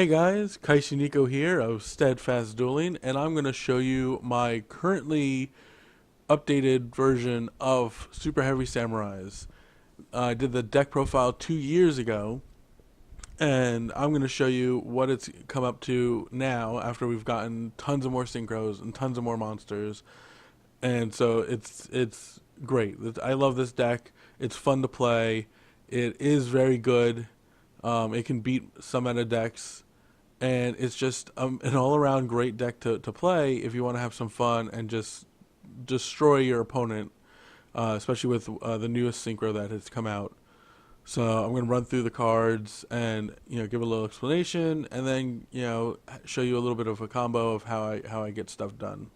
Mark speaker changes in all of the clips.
Speaker 1: Hey guys, Kaishi Nico here of Steadfast Dueling, and I'm going to show you my currently updated version of Super Heavy Samurais. I did the deck profile 2 years ago, and I'm going to show you what it's come up to now after we've gotten tons of more synchros and tons of more monsters. And so it's great. I love this deck. It's fun to play. It is very good. It can beat some meta decks, and it's just an all-around great deck to play if you want to have some fun and just destroy your opponent, especially with the newest synchro that has come out. So I'm going to run through the cards and give a little explanation, and then show you a little bit of a combo of how I get stuff done.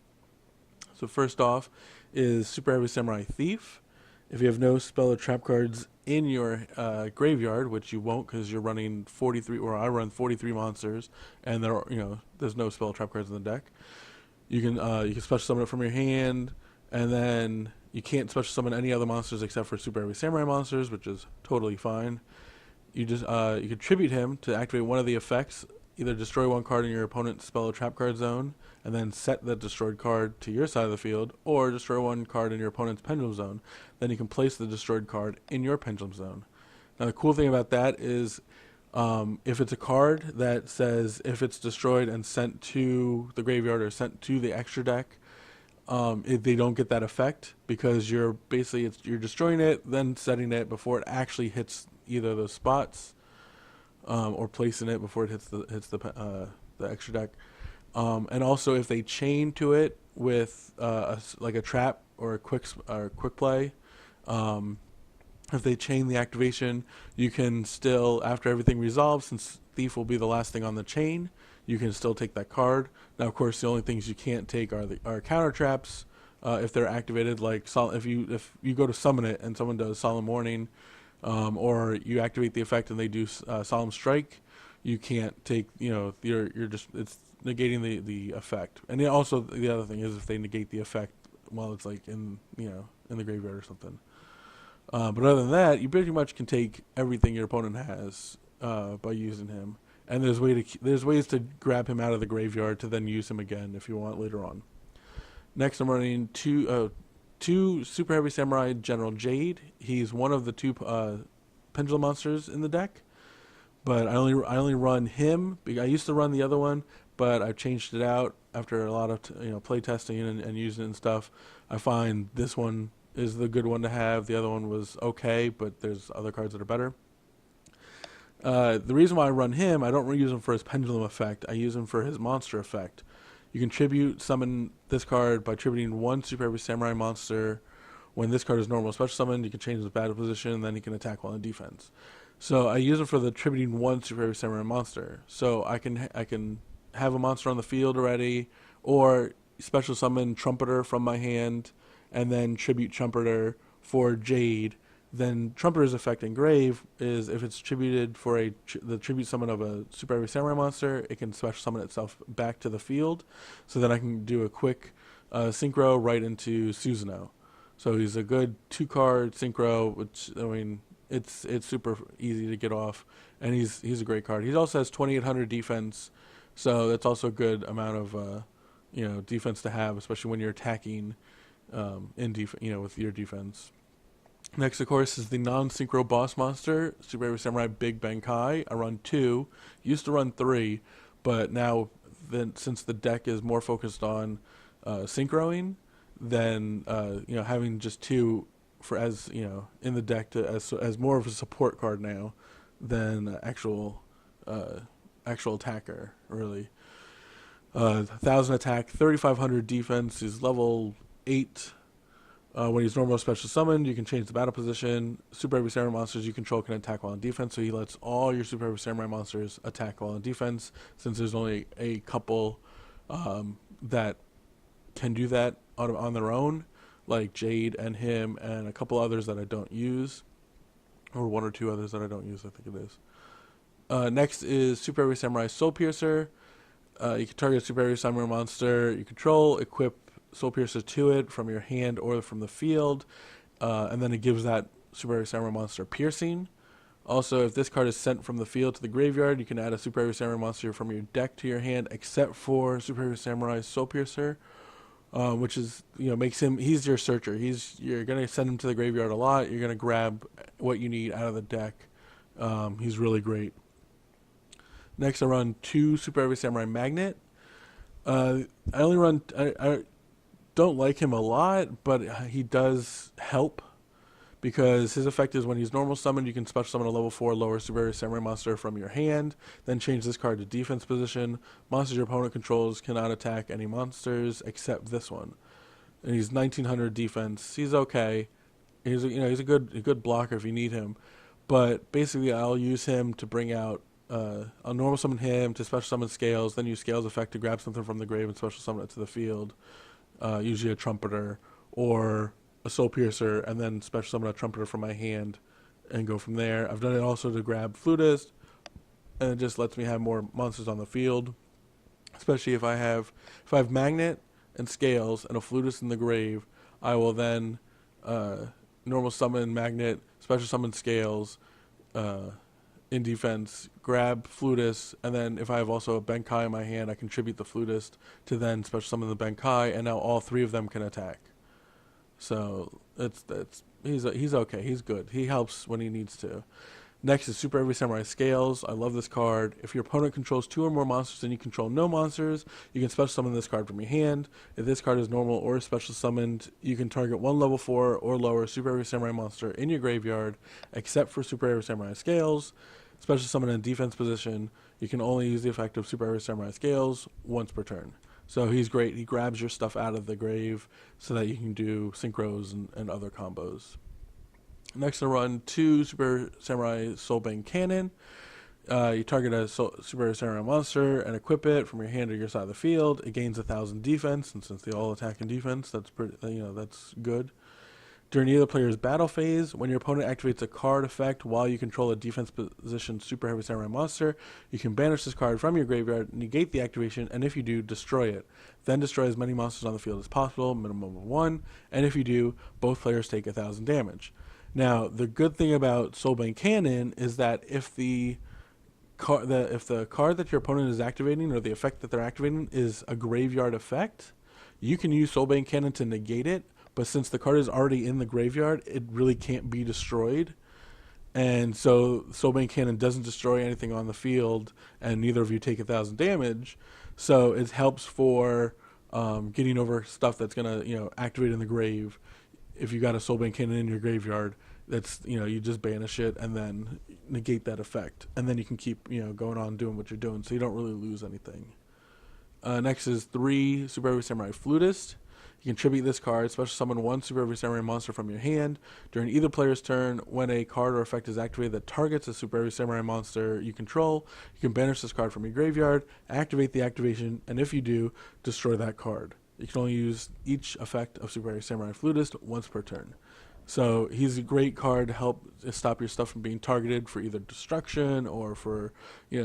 Speaker 1: So first off is Super Heavy Samurai Thief. If you have no spell or trap cards in your graveyard, which you won't because you're running 43, or I run 43 monsters, and there's no spell or trap cards in the deck. You can special summon it from your hand, and then you can't special summon any other monsters except for Super Heavy Samurai monsters, which is totally fine. You can tribute him to activate one of the effects. Either destroy one card in your opponent's spell or trap card zone, and then set the destroyed card to your side of the field, or destroy one card in your opponent's pendulum zone. Then you can place the destroyed card in your pendulum zone. Now the cool thing about that is, if it's a card that says if it's destroyed and sent to the graveyard or sent to the extra deck, they don't get that effect because you're destroying it, then setting it before it actually hits either of those spots, or placing it before it hits the extra deck. And also, if they chain to it with like a trap or a quick play, if they chain the activation, you can still, after everything resolves, since Thief will be the last thing on the chain, you can still take that card. Now, of course, the only things you can't take are counter traps if they're activated. Like if you go to summon it and someone does Solemn Warning, or you activate the effect and they do Solemn Strike, you can't take, you're just, it's negating the effect. And then also the other thing is if they negate the effect while it's like in the graveyard or something. But other than that, you pretty much can take everything your opponent has by using him. And there's ways to grab him out of the graveyard to then use him again if you want later on. Next, I'm running two Super Heavy Samurai General Jade. He's one of the two pendulum monsters in the deck, but I only run him. I used to run the other one, but I've changed it out after a lot of play testing and using it and stuff. I find this one is the good one to have. The other one was okay, but there's other cards that are better. The reason why I run him, I don't use him for his pendulum effect. I use him for his monster effect. You can tribute summon this card by tributing one Super Heavy Samurai monster. When this card is normal special summoned, you can change his battle position, and then he can attack while in defense. So I use him for the tributing one Super Heavy Samurai monster. So I can have a monster on the field already, or special summon Trumpeter from my hand, and then tribute Trumpeter for Jade. Then Trumpeter's effect in Grave is if it's tributed for the tribute summon of a Super Heavy Samurai monster, it can special summon itself back to the field. So then I can do a quick synchro right into Susanoo. So he's a good 2-card synchro, which it's super easy to get off, and he's a great card. He also has 2,800 defense, so that's also a good amount of defense to have, especially when you're attacking with your defense. Next, of course, is the non-synchro boss monster, Super Heavy Samurai Big Bankai. I run 2. Used to run 3, but now, since the deck is more focused on synchroing, then having just 2 in the deck as more of a support card now than actual attacker, really. 1,000 attack, 3,500 defense. He's level 8. When he's normal special summoned, you can change the battle position. Super Heavy Samurai monsters you control can attack while in defense, so he lets all your Super Heavy Samurai monsters attack while in defense, since there's only a couple that can do that on their own, like Jade and him, and a couple others that I don't use, or 1 or 2 others that I don't use, I think it is. Next is Super Heavy Samurai Soul Piercer. You can target a Super Heavy Samurai monster you control, equip Soul Piercer to it from your hand or from the field, and then it gives that Super Heavy Samurai monster piercing, Also, if this card is sent from the field to the graveyard, you can add a Super Heavy Samurai monster from your deck to your hand, except for Super Heavy Samurai Soul Piercer, which is, makes him, he's your searcher. You're gonna send him to the graveyard a lot. You're gonna grab what you need out of the deck. He's really great. Next, I run 2 Super Heavy Samurai Magnet. I only run. I don't like him a lot, but he does help because his effect is when he's normal summoned, you can special summon a level 4 lower Super Heavy Samurai monster from your hand, then change this card to defense position. Monsters your opponent controls cannot attack any monsters except this one. And he's 1900 defense. He's okay. He's a good blocker if you need him. But basically, I'll use him to bring out. I'll normal summon him to special summon Scales, then use Scales effect to grab something from the grave and special summon it to the field. Usually a Trumpeter or a Soul Piercer, and then special summon a Trumpeter from my hand and go from there. I've done it also to grab Flutist, and it just lets me have more monsters on the field. Especially if I have Magnet and Scales and a Flutist in the grave, I will then normal summon Magnet, special summon Scales, in defense, grab Flutist, and then if I have also a Benkai in my hand, I contribute the Flutist to then special summon the Benkai, and now all 3 of them can attack. So he's okay. He's good. He helps when he needs to. Next is Super Heavy Samurai Scales. I love this card. If your opponent controls 2 or more monsters and you control no monsters, you can special summon this card from your hand. If this card is normal or special summoned, you can target 1 level 4 or lower Super Heavy Samurai monster in your graveyard, except for Super Heavy Samurai Scales. Special summon in defense position, you can only use the effect of Super Heavy Samurai Scales once per turn. So he's great. He grabs your stuff out of the grave so that you can do synchros and other combos. Next, I run 2 Super Samurai Soulbane Cannon. You target a Super Samurai monster and equip it from your hand or your side of the field. It gains 1000 defense, and since they all attack in defense, that's that's good. During either player's battle phase, when your opponent activates a card effect while you control a defense position Super Heavy Samurai monster, you can banish this card from your graveyard, negate the activation, and if you do, destroy it. Then destroy as many monsters on the field as possible, minimum of 1, and if you do, both players take 1000 damage. Now, the good thing about Soulbane Cannon is that if the card that your opponent is activating, or the effect that they're activating, is a graveyard effect, you can use Soulbane Cannon to negate it, but since the card is already in the graveyard, it really can't be destroyed. And so Soulbane Cannon doesn't destroy anything on the field, and neither of you take 1000 damage. So it helps for getting over stuff that's gonna activate in the grave. If you got a Soulbane Cannon in your graveyard, that's you just banish it and then negate that effect, and then you can keep going on doing what you're doing, so you don't really lose anything. Next is 3 Super Heavy Samurai Flutist. You can tribute this card, special summon 1 Super Heavy Samurai monster from your hand. During either player's turn, when a card or effect is activated that targets a Super Heavy Samurai monster you control, you can banish this card from your graveyard, activate the activation, and if you do, destroy that card. You can only use each effect of Super Heavy Samurai Flutist once per turn. So he's a great card to help stop your stuff from being targeted for either destruction or for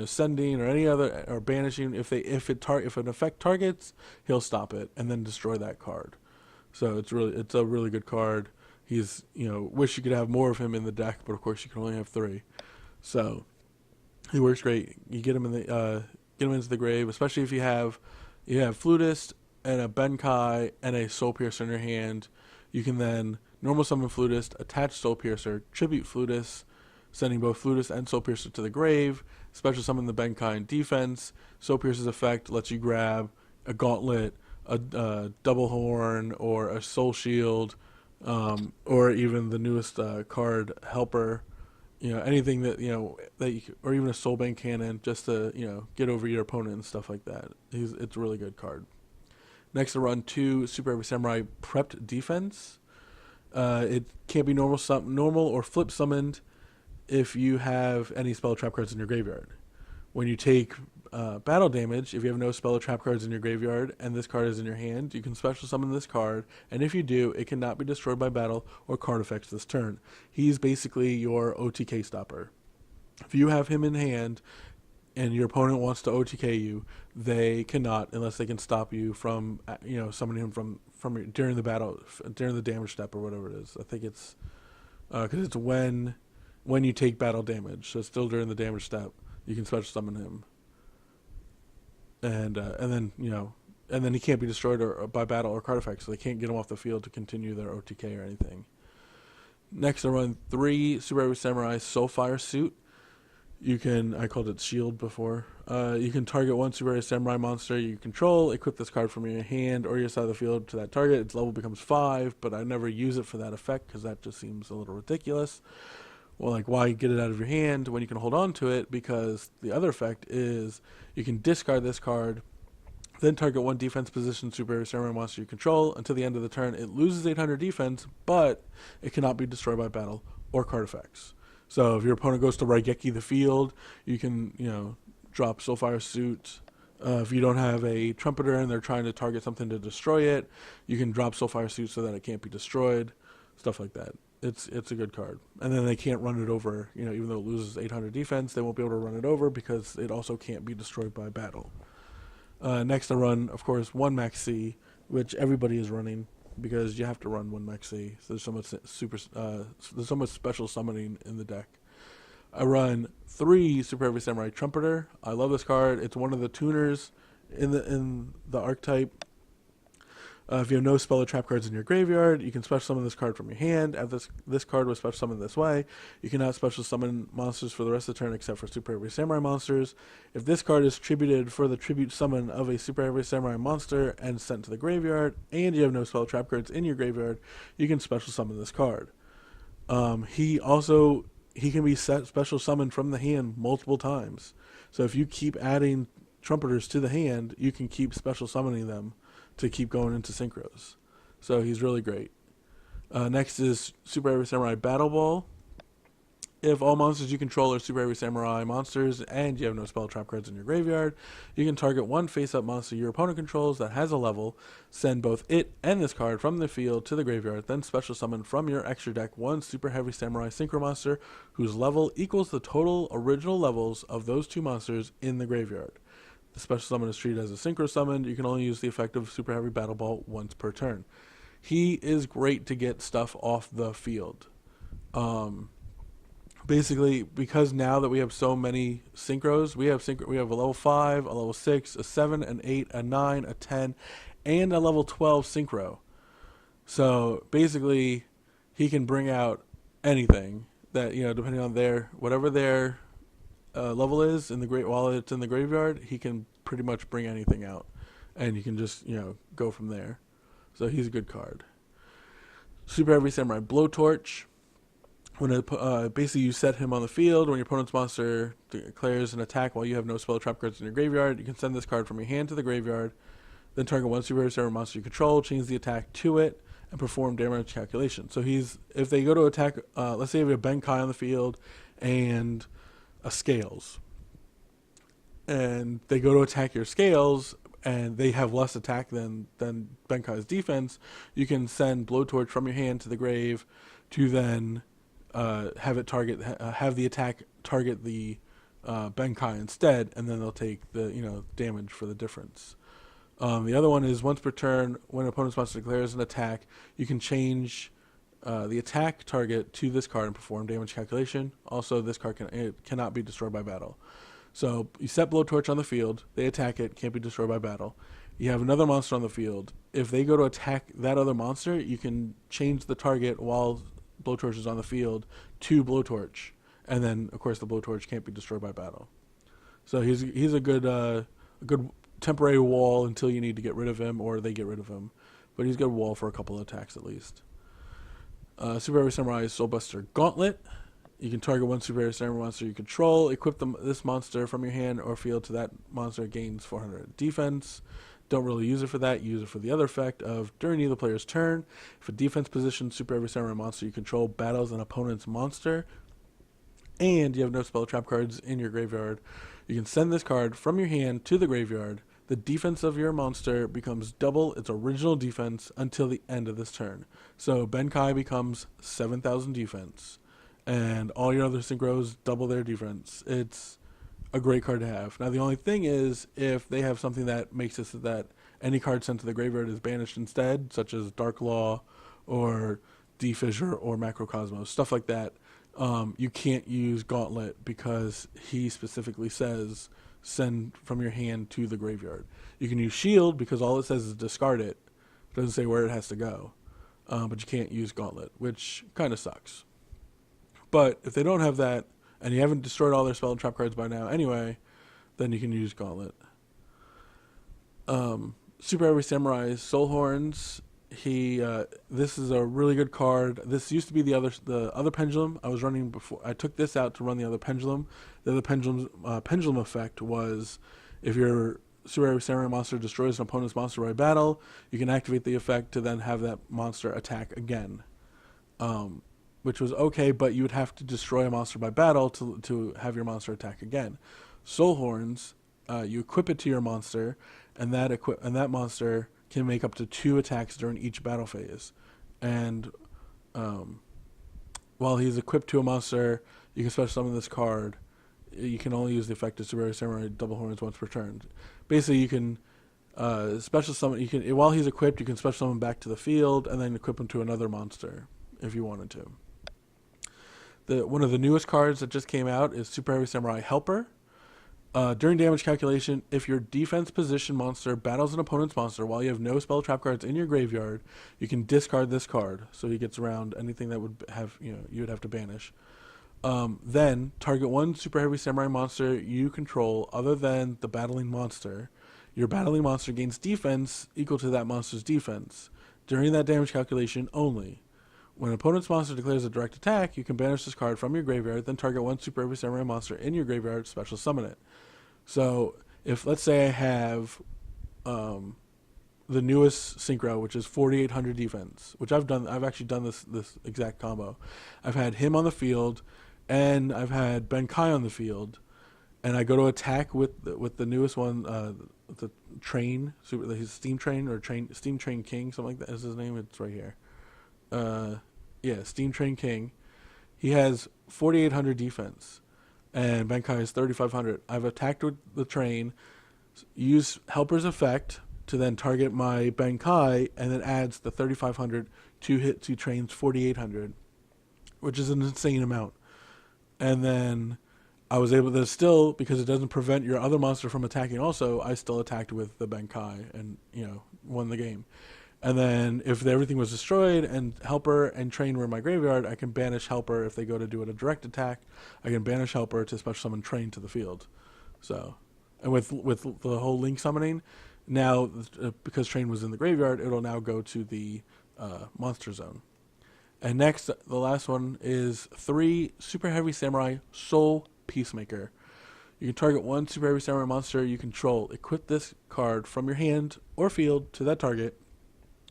Speaker 1: sending or any other, or banishing. If an effect targets, he'll stop it and then destroy that card. So it's a really good card. He's wish you could have more of him in the deck, but of course you can only have 3. So he works great. You get him into the grave, especially if you have Flutist and a Benkai and a Soul Piercer in your hand. You can then normal summon Flutist, attach Soul Piercer, tribute Flutist, sending both Flutist and Soul Piercer to the grave, special summon the Benkai in defense. Soul Piercer's effect lets you grab a Gauntlet, a Double Horn, or a Soul Shield, or even the newest card, Helper. Anything that or even a Soulbane Cannon, just to get over your opponent and stuff like that. It's a really good card. Next, I run 2 Super Heavy Samurai Prepped Defense. It can't be normal or flip summoned if you have any spell trap cards in your graveyard. When you take battle damage, if you have no spell or trap cards in your graveyard and this card is in your hand, you can special summon this card, and if you do, it cannot be destroyed by battle or card effects this turn. He's basically your OTK stopper. If you have him in hand and your opponent wants to OTK you, they cannot unless they can stop you from summoning him from during the battle, during the damage step or whatever it is. I think it's because it's when when you take battle damage. So still during the damage step, you can special summon him, and then and then he can't be destroyed or by battle or card effects, so they can't get him off the field to continue their OTK or anything. Next, I run 3 Super Heavy Samurai Soulfire Suit. You can, I called it Shield before. You can target 1 Super Heavy Samurai monster you control, equip this card from your hand or your side of the field to that target. Its level becomes 5, but I never use it for that effect because that just seems a little ridiculous. Well, like, why get it out of your hand when you can hold on to it? Because the other effect is you can discard this card, then target 1 defense position Super Heavy Samurai monster you control. Until the end of the turn, it loses 800 defense, but it cannot be destroyed by battle or card effects. So if your opponent goes to Raigeki the field, you can, drop Soulfire Suit. If you don't have a Trumpeter and they're trying to target something to destroy it, you can drop Soulfire Suit so that it can't be destroyed. Stuff like that. It's a good card. And then they can't run it over, even though it loses 800 defense, they won't be able to run it over because it also can't be destroyed by battle. Next I run, of course, 1 Max C, which everybody is running because you have to run 1 Max C. So there's so much special summoning in the deck. I run 3 Super Heavy Samurai Trumpeter. I love this card. It's one of the tuners in the archetype. If you have no spell or trap cards in your graveyard, you can special summon this card from your hand. If this card was special summoned this way, you cannot special summon monsters for the rest of the turn except for Super Heavy Samurai monsters. If this card is tributed for the tribute summon of a Super Heavy Samurai monster and sent to the graveyard, and you have no spell or trap cards in your graveyard, you can special summon this card. He can be special summoned from the hand multiple times. So if you keep adding Trumpeters to the hand, you can keep special summoning them to keep going into synchros. So he's really great. Next is Super Heavy Samurai Battle Ball. If all monsters you control are Super Heavy Samurai monsters and you have no spell trap cards in your graveyard, you can target 1 face-up monster your opponent controls that has a level, send both it and this card from the field to the graveyard, then special summon from your extra deck 1 Super Heavy Samurai Synchro monster whose level equals the total original levels of those 2 monsters in the graveyard. The special summon is treated as a synchro summon. You can only use the effect of Super Heavy Battle Ball once per turn. He is great to get stuff off the field. Basically, because now that we have so many synchros, we have a level 5, a level 6, a 7, an 8, a 9, a 10, and a level 12 synchro. So basically, he can bring out anything that, depending on whatever their level is while it's in the graveyard, he can pretty much bring anything out, and you can just go from there. So he's a good card. Super Heavy Samurai Blowtorch. When basically you set him on the field, when your opponent's monster declares an attack while you have no spell or trap cards in your graveyard, you can send this card from your hand to the graveyard, then target 1 Super Heavy Samurai monster you control, change the attack to it, and perform damage calculation. So if they go to attack, let's say you have a Benkai on the field and a Scales, and they go to attack your Scales and they have less attack than Benkai's defense, you can send Blowtorch from your hand to the grave to then have the attack target the Benkai instead, and then they'll take the damage for the difference. The other one is once per turn, when an opponent's monster declares an attack, you can change the attack target to this card and perform damage calculation. Also, this card cannot be destroyed by battle. So you set Blowtorch on the field, they attack it, can't be destroyed by battle. You have another monster on the field. If they go to attack that other monster, you can change the target while Blowtorch is on the field to Blowtorch, and then of course the Blowtorch can't be destroyed by battle. So he's a good temporary wall until you need to get rid of him or they get rid of him, but he's a good wall for a couple of attacks at least. Super Heavy Samurai Soulbuster Gauntlet. You can target 1 Super Heavy Samurai monster you control, equip this monster from your hand or field to that monster, gains 400 defense. Don't really use it for that. You use it for the other effect of during either player's turn, if a defense position Super Heavy Samurai monster you control battles an opponent's monster, and you have no spell trap cards in your graveyard, you can send this card from your hand to the graveyard. The defense of your monster becomes double its original defense until the end of this turn. So Benkai becomes 7,000 defense, and all your other synchros double their defense. It's a great card to have. Now the only thing is, if they have something that makes it so that any card sent to the graveyard is banished instead, such as Dark Law or D-Fissure or Macrocosmos, stuff like that, You can't use Gauntlet because he specifically says send from your hand to the graveyard. You can use Shield because all it says is discard it. It doesn't say where it has to go. But you can't use Gauntlet, which kind of sucks. But if they don't have that, and you haven't destroyed all their spell and trap cards by now anyway, then you can use Gauntlet. Super Heavy Samurai Soul Horns. This is a really good card. This used to be the other pendulum I was running before. I took this out to run the other pendulum. The other pendulum effect was if your Super Heavy Samurai monster destroys an opponent's monster by battle, you can activate the effect to then have that monster attack again. Which was okay, but you would have to destroy a monster by battle to have your monster attack again. Soul Horns, you equip it to your monster, and that monster can make up to 2 attacks during each battle phase. And while he's equipped to a monster, you can special summon this card. You can only use the effect of Super Heavy Samurai Double Horns once per turn. Basically, you can special summon. While he's equipped, you can special summon back to the field, and then equip him to another monster if you wanted to. One of the newest cards that just came out is Super Heavy Samurai Helper. During damage calculation, if your defense position monster battles an opponent's monster while you have no spell trap cards in your graveyard, you can discard this card, so he gets around anything that would have you would have to banish. Then target 1 Super Heavy Samurai monster you control other than the battling monster. Your battling monster gains defense equal to that monster's defense during that damage calculation only. When an opponent's monster declares a direct attack, you can banish this card from your graveyard, then target 1 Super Heavy Samurai monster in your graveyard, special summon it. So, if let's say I have the newest Synchro, which is 4800 defense, which I've actually done this exact combo. I've had him on the field, and I've had Benkai on the field, and I go to attack with the newest one, the train, his Steam Train or Steam Train King, something like that is his name. It's right here. Steam Train King. He has 4800 defense, and Benkai is 3500. I've attacked with the train, use Helper's effect to then target my Benkai, and then adds the 3500 to hit to Train's 4800, which is an insane amount. And then I was able to still, because it doesn't prevent your other monster from attacking also, I still attacked with the Benkai and, won the game. And then if everything was destroyed and Helper and Train were in my graveyard, I can banish Helper if they go to do a direct attack. I can banish Helper to special summon Train to the field. So, and with the whole Link summoning, now because Train was in the graveyard, it'll now go to the monster zone. And next, the last one is 3 Super Heavy Samurai Soul Peacemaker. You can target 1 Super Heavy Samurai monster you control. Equip this card from your hand or field to that target.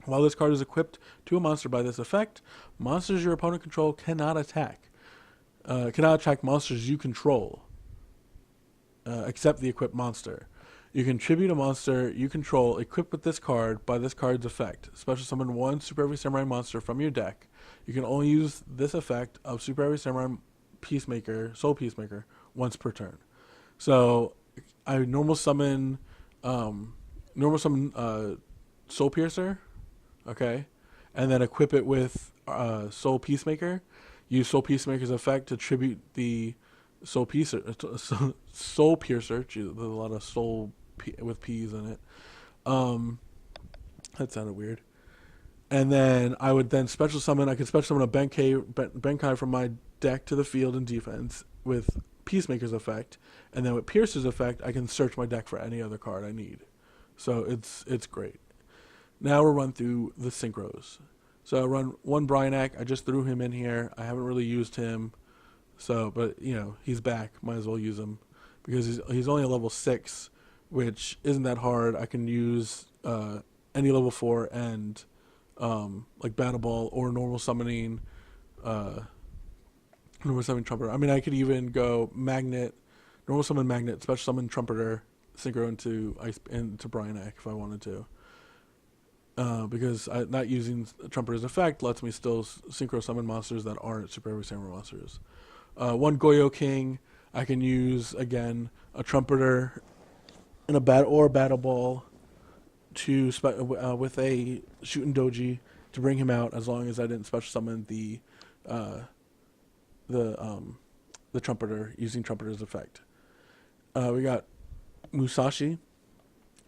Speaker 1: While this card is equipped to a monster by this effect, monsters your opponent control cannot attack. Cannot attack monsters you control, except the equipped monster. You can tribute a monster you control equipped with this card by this card's effect. Special summon 1 Super Heavy Samurai monster from your deck. You can only use this effect of Super Heavy Samurai Soul Peacemaker, once per turn. So I normal summon Soul Piercer. Okay, and then equip it with Soul Peacemaker. Use Soul Peacemaker's effect to tribute the Soul Piercer. Gee, there's a lot of soul with P's in it. That sounded weird. And then I would then special summon. I could special summon a Benkai from my deck to the field in defense with Peacemaker's effect, and then with Piercer's effect, I can search my deck for any other card I need. So it's great. Now we'll run through the synchros. So I run 1 Bryanak. I just threw him in here. I haven't really used him. So, but he's back. Might as well use him because he's only a level 6, which isn't that hard. I can use any level 4 and like Battle Ball or normal summoning Trumpeter. I mean, I could even go Magnet, normal summon Magnet, special summon Trumpeter, synchro into Bryanak if I wanted to. Because not using Trumpeter's effect lets me still synchro summon monsters that aren't Super Heavy Samurai monsters. 1 Goyo King, I can use again a Trumpeter and a Battle Ball to with a Shooting Doji to bring him out, as long as I didn't special summon the the trumpeter using trumpeter's effect. We got Musashi.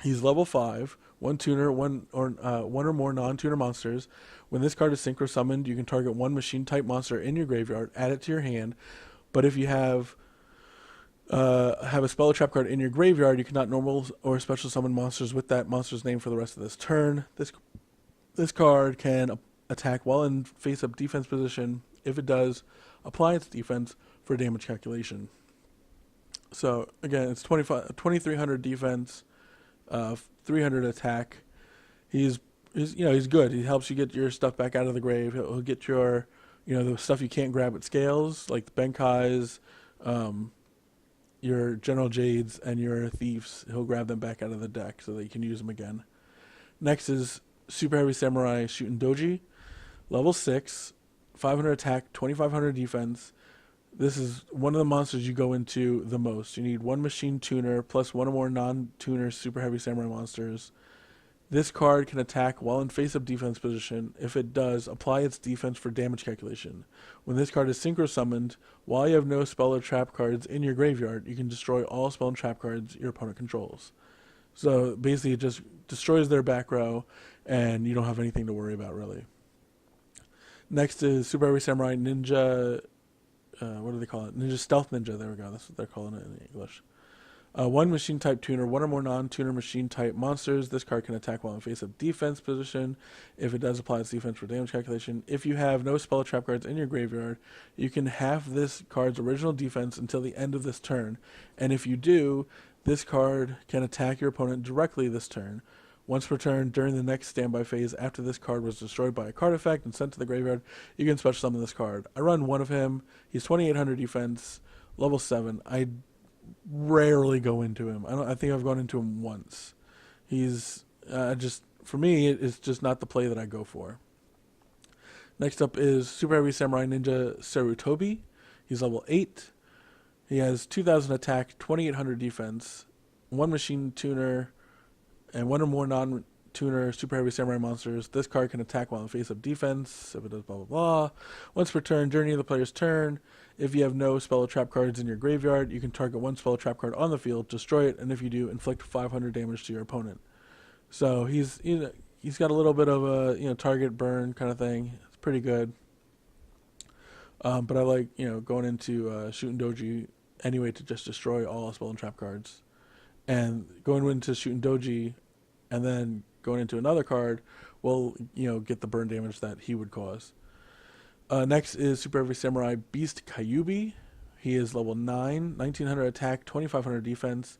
Speaker 1: He's level 5, one tuner, one or more non-tuner monsters. When this card is synchro summoned, you can target one machine type monster in your graveyard, add it to your hand. But if you have a spell or trap card in your graveyard, you cannot normal or special summon monsters with that monster's name for the rest of this turn. This card can attack while in face-up defense position. If it does, apply its defense for damage calculation. So again, it's 2,300 defense, 300 attack. He's good. He helps you get your stuff back out of the grave. He'll get your, the stuff you can't grab with scales, like the Benkais, your General Jades, and your Thieves. He'll grab them back out of the deck so that you can use them again. Next is Super Heavy Samurai Shootin' Doji, level 6, 500 attack, 2,500 defense. This is one of the monsters you go into the most. You need one machine tuner plus one or more non-tuner Super Heavy Samurai monsters. This card can attack while in face-up defense position. If it does, apply its defense for damage calculation. When this card is synchro summoned, while you have no spell or trap cards in your graveyard, you can destroy all spell and trap cards your opponent controls. So basically it just destroys their back row, and you don't have anything to worry about really. Next is Super Heavy Samurai Ninja, what do they call it? Ninja Stealth Ninja, there we go, that's what they're calling it in English. One machine type tuner, one or more non-tuner machine type monsters. This card can attack while in face-up defense position. If it does, apply its defense for damage calculation. If you have no spell or trap cards in your graveyard, you can halve this card's original defense until the end of this turn. And if you do, this card can attack your opponent directly this turn. Once per turn, during the next standby phase, after this card was destroyed by a card effect and sent to the graveyard, you can special summon this card. I run one of him. He's 2,800 defense, level 7. I rarely go into him. I think I've gone into him once. He's for me, it's just not the play that I go for. Next up is Super Heavy Samurai Ninja Sarutobi. He's level 8. He has 2,000 attack, 2,800 defense, one machine tuner, and one or more non-tuner Super Heavy Samurai monsters. This card can attack while in face-up defense. If it does blah blah blah. Once per turn, during the player's turn, if you have no spell or trap cards in your graveyard, you can target one spell or trap card on the field, destroy it, and if you do, inflict 500 damage to your opponent. So he's got a little bit of a target burn kind of thing. It's pretty good. But I like going into Shootin' Doji anyway to just destroy all spell and trap cards, and going into Shootin' Doji, and then going into another card will get the burn damage that he would cause. Next is Super Heavy Samurai Beast Kyubi. He is level 9, 1,900 attack, 2,500 defense.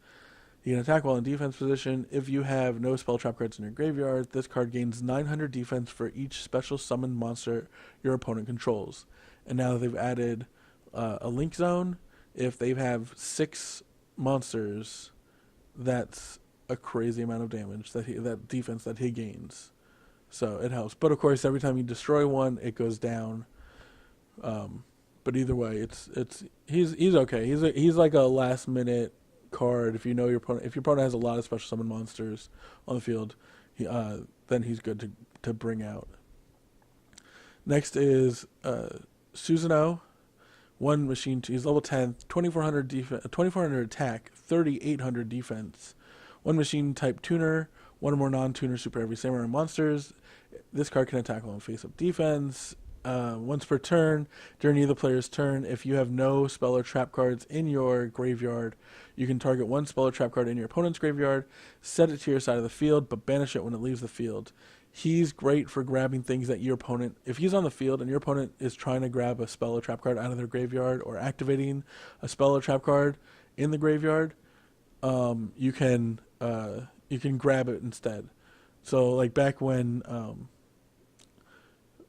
Speaker 1: He can attack while in defense position. If you have no spell trap cards in your graveyard, this card gains 900 defense for each special summoned monster your opponent controls. And now they've added a link zone. If they have 6 monsters, that's a crazy amount of damage that defense that he gains. So it helps. But of course, every time you destroy one, it goes down. But either way, he's okay. He's like a last minute card. If your opponent has a lot of special summon monsters on the field, then he's good to bring out. Next is Susanoo. One machine. He's level 10, 2,400 defense, 2,400 attack, 3,800 defense. One machine type tuner, one or more non-tuner Super Heavy Samurai monsters. This card can attack while in face-up defense. Once per turn, during either player's turn, if you have no spell or trap cards in your graveyard, you can target one spell or trap card in your opponent's graveyard, set it to your side of the field, but banish it when it leaves the field. He's great for grabbing things that your opponent, if he's on the field and your opponent is trying to grab a spell or trap card out of their graveyard or activating a spell or trap card in the graveyard, you can grab it instead. So like back when,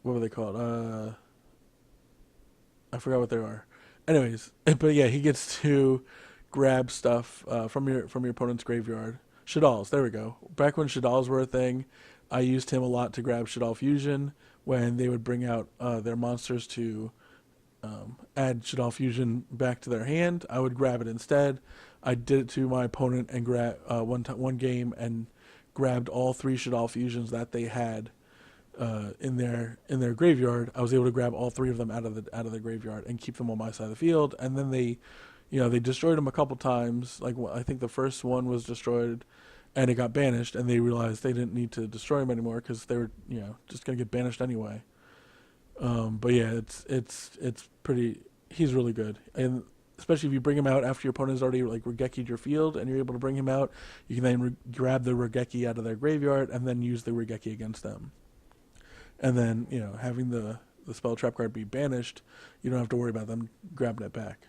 Speaker 1: what were they called? I forgot what they are. Anyways, but yeah, he gets to grab stuff from your opponent's graveyard. Shaddolls, there we go. Back when Shaddolls were a thing, I used him a lot to grab Shaddol Fusion when they would bring out their monsters to add Shaddol Fusion back to their hand. I would grab it instead. I did it to my opponent and grab one game and grabbed all 3 Shaddol Fusions that they had in their graveyard, I was able to grab all three of them out of the graveyard and keep them on my side of the field. And then they destroyed them a couple times. Like I think the first one was destroyed, and it got banished, and they realized they didn't need to destroy him anymore because they were just gonna get banished anyway. But yeah, it's pretty. He's really good, and especially if you bring him out after your opponent has already like Regeki'd your field, and you're able to bring him out, you can then grab the Regeki out of their graveyard and then use the Regeki against them. And then having the spell trap card be banished, you don't have to worry about them grabbing it back.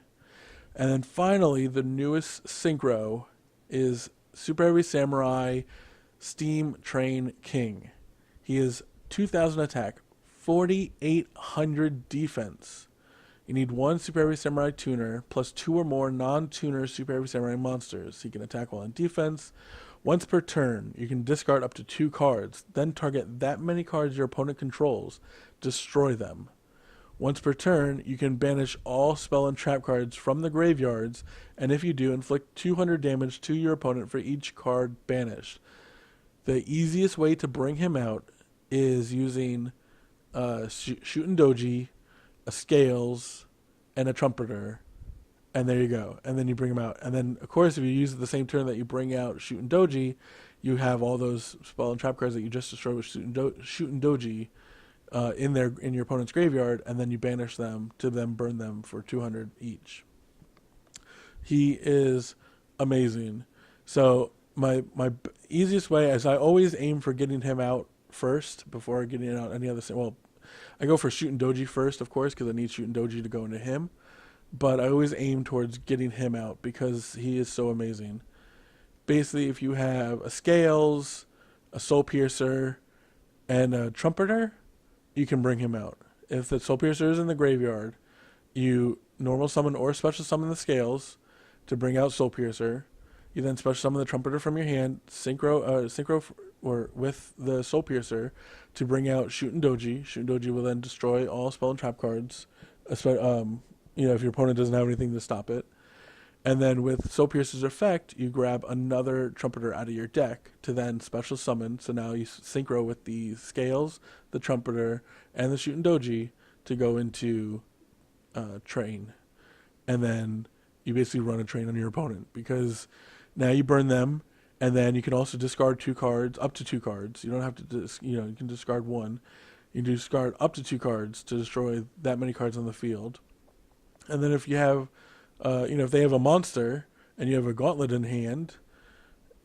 Speaker 1: And then finally, the newest synchro is Super Heavy Samurai Steam Train King. He is 2,000 attack, 4,800 defense. You need one Super Heavy Samurai tuner plus 2 or more non-tuner Super Heavy Samurai monsters. He can attack while in defense. Once per turn, you can discard up to 2 cards, then target that many cards your opponent controls. Destroy them. Once per turn, you can banish all spell and trap cards from the graveyards, and if you do, inflict 200 damage to your opponent for each card banished. The easiest way to bring him out is using Shootin' Doji, a Scales, and a Trumpeter, and there you go. And then you bring him out. And then, of course, if you use it the same turn that you bring out Shootin' Doji, you have all those spell and trap cards that you just destroyed with Shootin' Doji in your opponent's graveyard, and then you banish them to then burn them for 200 each. He is amazing. So my easiest way is I always aim for getting him out first before getting out any other. Well, I go for Shootin' Doji first, of course, because I need Shootin' Doji to go into him. But I always aim towards getting him out because he is so amazing. Basically, if you have a Scales, a Soul Piercer, and a Trumpeter, you can bring him out. If the Soul Piercer is in the graveyard, you normal summon or special summon the Scales to bring out Soul Piercer. You then special summon the Trumpeter from your hand, synchro or with the Soul Piercer to bring out Shootin' Doji. Shootin' Doji will then destroy all spell and trap cards. If your opponent doesn't have anything to stop it. And then with Soul Piercer's effect, you grab another Trumpeter out of your deck to then special summon. So now you synchro with the Scales, the Trumpeter, and the Shootin' Doji to go into Train. And then you basically run a train on your opponent because now you burn them, and then you can also discard 2 cards, up to 2 cards. You don't have to, you can discard 1. You can discard up to 2 cards to destroy that many cards on the field. And then if you have if they have a monster and you have a gauntlet in hand,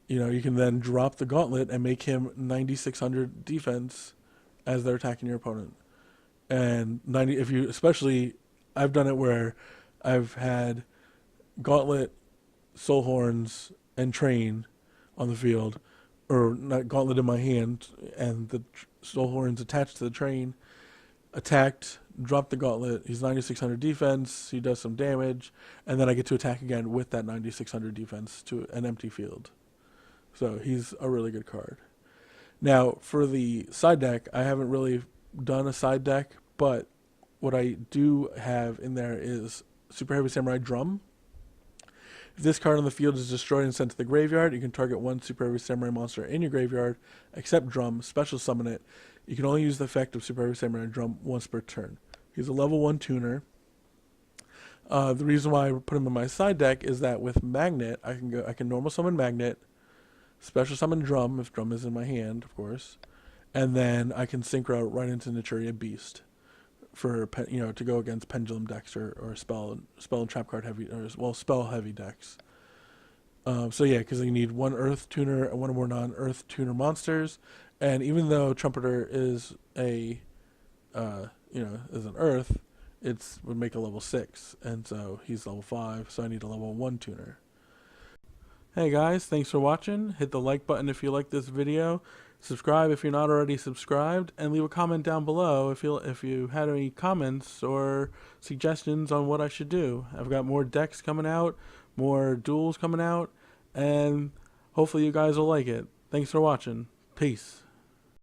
Speaker 1: you can then drop the gauntlet and make him 9,600 defense as they're attacking your opponent. And I've done it where I've had gauntlet, soul horns, and train on the field, or not gauntlet in my hand, and the soul horns attached to the train, attacked, dropped the gauntlet, he's 9,600 defense, he does some damage, and then I get to attack again with that 9,600 defense to an empty field. So he's a really good card. Now, for the side deck, I haven't really done a side deck, but what I do have in there is Super Heavy Samurai Drum. If this card on the field is destroyed and sent to the graveyard, you can target one Super Heavy Samurai monster in your graveyard, except Drum, special summon it. You can only use the effect of Super Heavy Samurai Drum once per turn. He's a level 1 tuner. The reason why I put him in my side deck is that with Magnet, I can normal summon Magnet, special summon Drum if Drum is in my hand, of course, and then I can synchro right into Naturia Beast for to go against pendulum decks or spell and trap card heavy spell heavy decks. So yeah, because you need one Earth tuner and one or more non-Earth tuner monsters, and even though Trumpeter is is an Earth, would make a level 6, and so he's level 5, so I need a level 1 tuner. Hey guys, thanks for watching. Hit the like button if you like this video. Subscribe if you're not already subscribed, and leave a comment down below if you had any comments or suggestions on what I should do. I've got more decks coming out, more duels coming out, and hopefully you guys will like it. Thanks for watching. Peace.